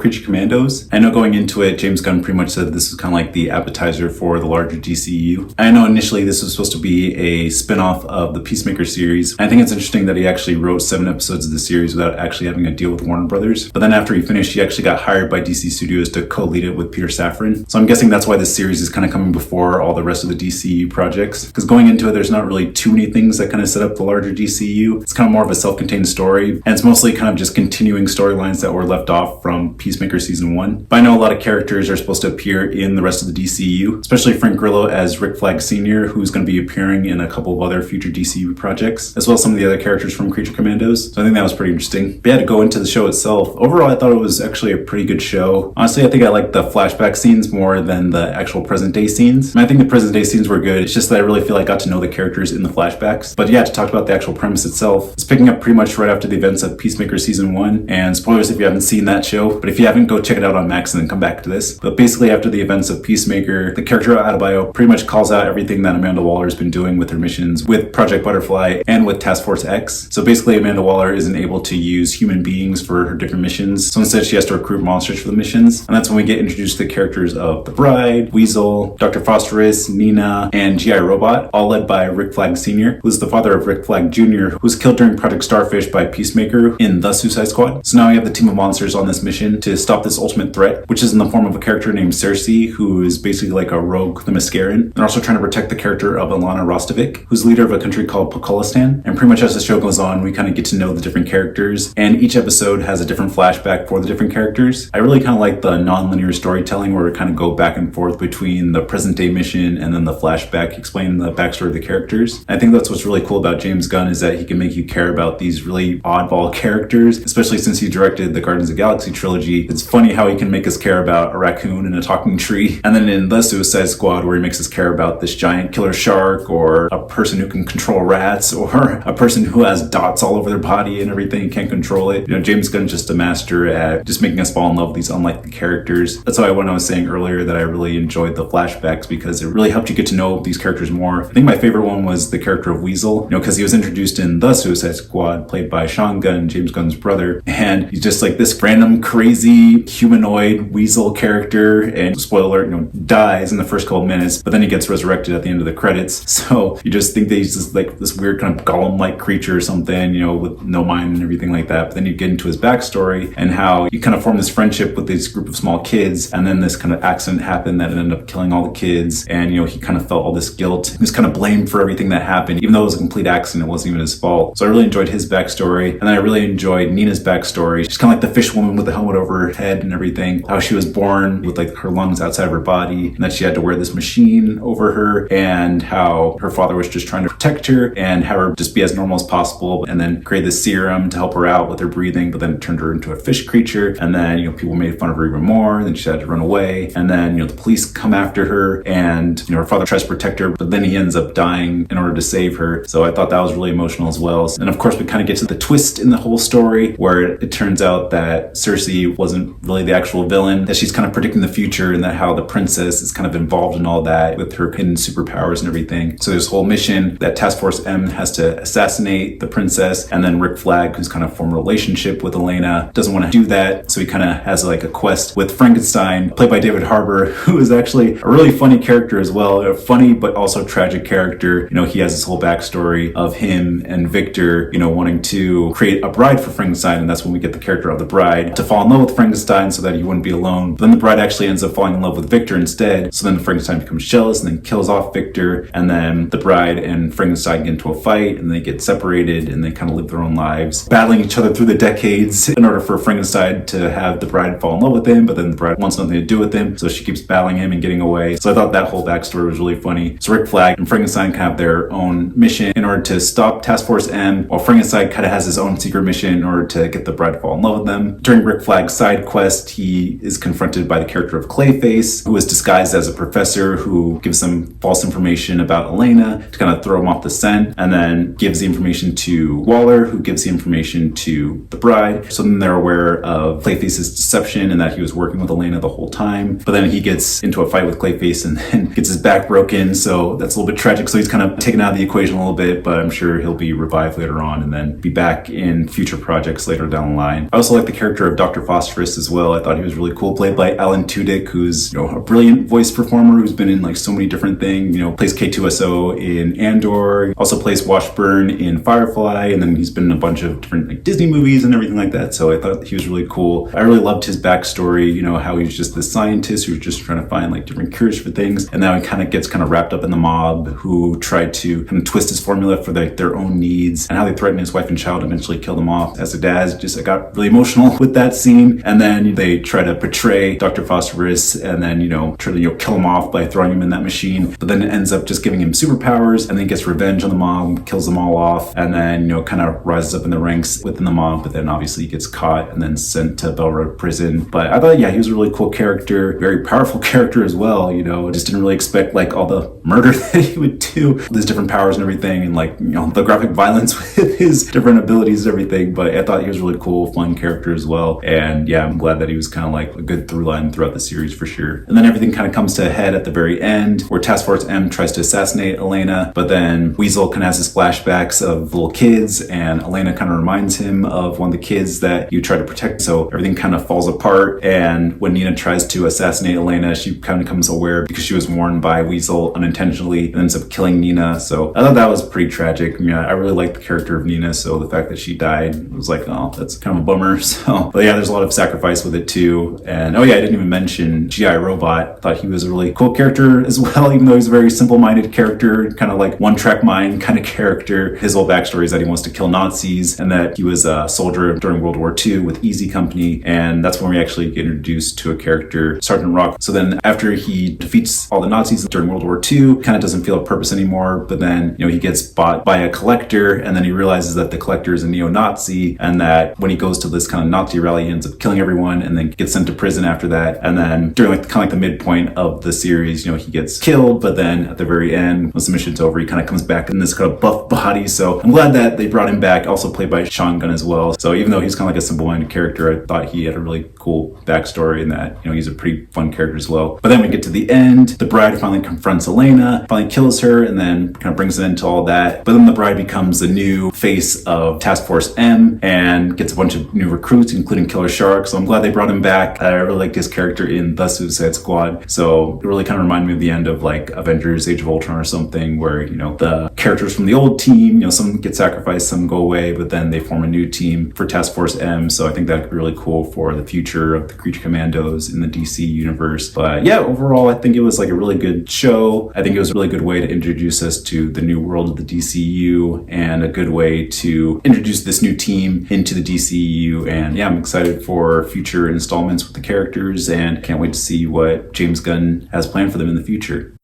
Creature Commandos. I know going into it, James Gunn pretty much said this was kind of like the appetizer for the larger DCU. I know initially this was supposed to be a spin-off of the Peacemaker series. I think it's interesting that he actually wrote 7 episodes of the series without actually having a deal with Warner Brothers. But then after he finished, he actually got hired by DC Studios to co-lead it with Peter Safran. So I'm guessing that's why this series is kind of coming before all the rest of the DCU projects. Because going into it, there's not really too many things that kind of set up the larger DCU. It's kind of more of a self-contained story. And it's mostly kind of just continuing storylines that were left off from Peacemaker Season 1. But I know a lot of characters are supposed to appear in the rest of the DCU, especially Frank Grillo as Rick Flag Sr., who's going to be appearing in a couple of other future DCU projects, as well as some of the other characters from Creature Commandos. So I think that was pretty interesting. But yeah, to go into the show itself, overall I thought it was actually a pretty good show. Honestly, I think I liked the flashback scenes more than the actual present day scenes. I think the present day scenes were good. It's just that I really feel I got to know the characters in the flashbacks. But yeah, to talk about the actual premise itself, it's picking up pretty much right after the events of Peacemaker Season 1. And spoilers if you haven't seen that show, but if you haven't, go check it out on Max and then come back to this. But basically after the events of Peacemaker, the character Adebayo pretty much calls out everything that Amanda Waller has been doing with her missions with Project Butterfly and with Task Force X. So basically Amanda Waller isn't able to use human beings for her different missions. So instead she has to recruit monsters for the missions. And that's when we get introduced to the characters of the Bride, Weasel, Dr. Phosphorus, Nina, and G.I. Robot, all led by Rick Flag Sr., who's the father of Rick Flag Jr., who was killed during Project Starfish by Peacemaker in The Suicide Squad. So now we have the team of monsters on this mission to stop this ultimate threat, which is in the form of a character named Cersei, who is basically like a rogue Themysciran. They're also trying to protect the character of Alana Rostovic, who's leader of a country called Pokolistan. And pretty much as the show goes on, we kind of get to know the different characters, and each episode has a different flashback for the different characters. I really kind of like the non-linear storytelling where we kind of go back and forth between the present day mission and then the flashback explaining the backstory of the characters. I think that's what's really cool about James Gunn, is that he can make you care about these really oddball characters, especially since he directed the Guardians of the Galaxy trilogy. It's funny how he can make us care about a raccoon and a talking tree. And then in The Suicide Squad, where he makes us care about this giant killer shark, or a person who can control rats, or a person who has dots all over their body and everything and can't control it. You know, James Gunn's just a master at just making us fall in love with these unlikely characters. That's why when I was saying earlier that I really enjoyed the flashbacks, because it really helped you get to know these characters more. I think my favorite one was the character of Weasel, because he was introduced in The Suicide Squad, played by Sean Gunn, James Gunn's brother, and he's just like this random crazy humanoid weasel character, and spoiler alert, dies in the first couple minutes, but then he gets resurrected at the end of the credits. So you just think that he's just like this weird kind of golem-like creature or something, with no mind and everything like that. But then you get into his backstory and how you kind of form this friendship with this group of small kids, and then this kind of accident happened that ended up killing all the kids, and he kind of felt all this guilt. He was kind of blamed for everything that happened, even though it was a complete accident. It wasn't even his fault. So I really enjoyed his backstory, and then I really enjoyed Nina's backstory. She's kind of like the fish woman with the helmet over her head and everything. How she was born with like her lungs outside of her body, and that she had to wear this machine over her, and how her father was just trying to protect her and have her just be as normal as possible, and then create this serum to help her out with her breathing, but then it turned her into a fish creature, and then people made fun of her even more, then she had to run away, and then the police come after her, and her father tries to protect her, but then he ends up dying in order to save her. So I thought that was really emotional as well. And of course we kind of get to the twist in the whole story, where it turns out that Cersei wasn't really the actual villain, that she's kind of predicting the future, and that how the princess is kind of involved in all that with her hidden superpowers and everything. So there's this whole mission that Task Force M has to assassinate the princess, and then Rick Flag, who's kind of formed a relationship with Elena, doesn't want to do that, so he kind of has like a quest with Frankenstein, played by David Harbour, who is actually a really funny character as well. A funny but also tragic character. He has this whole backstory of him and Victor, wanting to create a bride for Frankenstein, and that's when we get the character of the Bride to fall in love with Frankenstein so that he wouldn't be alone. But then the Bride actually ends up falling in love with Victor instead, so then Frankenstein becomes jealous and then kills off Victor, and then the Bride and Frankenstein get into a fight, and they get separated, and they kind of live their own lives, battling each other through the decades in order for Frankenstein to have the Bride fall in love with him, but then the Bride wants nothing to do with him, so she keeps battling him and getting away. So I thought that whole backstory was really funny. So Rick Flag and Frankenstein kind of have their own mission in order to stop Task Force M, while Frankenstein kind of has his own secret mission in order to get the Bride to fall in love with them. During Rick Flag's side quest, he is confronted by the character of Clayface, who is disguised as a professor who gives some false information about Elena to kind of throw him off the scent, and then gives the information to Waller, who gives the information to the Bride. So then they're aware of Clayface's deception and that he was working with Elena the whole time. But then he gets into a fight with Clayface and then gets his back broken, so that's a little bit tragic. So he's kind of taken out of the equation a little bit, but I'm sure he'll be revived later on and then be back in future projects later down the line. I also like the character of Dr. Foster Phosphorus as well. I thought he was really cool, played by Alan Tudyk, who's a brilliant voice performer who's been in like so many different things. Plays K2SO in Andor, also plays Washburn in Firefly, and then he's been in a bunch of different like Disney movies and everything like that. So I thought he was really cool. I really loved his backstory. How he's just this scientist who's just trying to find like different cures for things, and now he kind of gets wrapped up in the mob who tried to kind of twist his formula for their own needs, and how they threatened his wife and child, eventually killed him off. As a dad, I got really emotional with that scene. And then they try to betray Dr. Phosphorus, and then try to kill him off by throwing him in that machine. But then it ends up just giving him superpowers, and then gets revenge on the mob, kills them all off, and then kind of rises up in the ranks within the mob. But then obviously he gets caught and then sent to Belroad prison. But I thought, he was a really cool character, very powerful character as well. Just didn't really expect like all the murder that he would do, with his different powers and everything, and like the graphic violence with his different abilities and everything. But I thought he was a really cool, fun character as well. And yeah, I'm glad that he was kind of like a good through line throughout the series for sure. And then everything kind of comes to a head at the very end, where Task Force M tries to assassinate Elena, but then Weasel kind of has his flashbacks of little kids, and Elena kind of reminds him of one of the kids that you try to protect. So everything kind of falls apart, and when Nina tries to assassinate Elena, she kind of becomes aware because she was warned by Weasel unintentionally and ends up killing Nina. So I thought that was pretty tragic. I really liked the character of Nina, so the fact that she died was like, oh, that's kind of a bummer. So, but yeah, there's a lot of sacrifice with it too. And I didn't even mention G.I. Robot. Thought he was a really cool character as well, even though he's a very simple-minded character, kind of like one-track mind kind of character. His whole backstory is that he wants to kill Nazis, and that he was a soldier during World War II with Easy Company, and that's when we actually get introduced to a character, Sergeant Rock. So then after he defeats all the Nazis during World War II, kind of doesn't feel a purpose anymore, but then he gets bought by a collector, and then he realizes that the collector is a neo-Nazi, and that when he goes to this kind of Nazi rally, he ends up killing everyone and then gets sent to prison after that. And then during like the midpoint of the series, he gets killed, but then at the very end, once the mission's over, he kind of comes back in this kind of buff body. So I'm glad that they brought him back, also played by Sean Gunn as well. So even though he's kind of like a simple-minded character, I thought he had a really cool backstory, and that he's a pretty fun character as well. But then we get to the end, the bride finally confronts Elena, finally kills her, and then kind of brings an end to all that. But then the bride becomes the new face of Task Force M and gets a bunch of new recruits, including Killer Shark. So I'm glad they brought him back. I really liked his character in The Suicide Squad. So it really kind of reminded me of the end of like Avengers Age of Ultron or something, where the characters from the old team, some get sacrificed, some go away, but then they form a new team for Task Force M. So I think that could be really cool for the future of the Creature Commandos in the DC universe. But yeah, overall I think it was like a really good show. I think it was a really good way to introduce us to the new world of the DCU, and a good way to introduce this new team into the DCU. And yeah, I'm excited for future installments with the characters, and can't wait to see what James Gunn has planned for them in the future.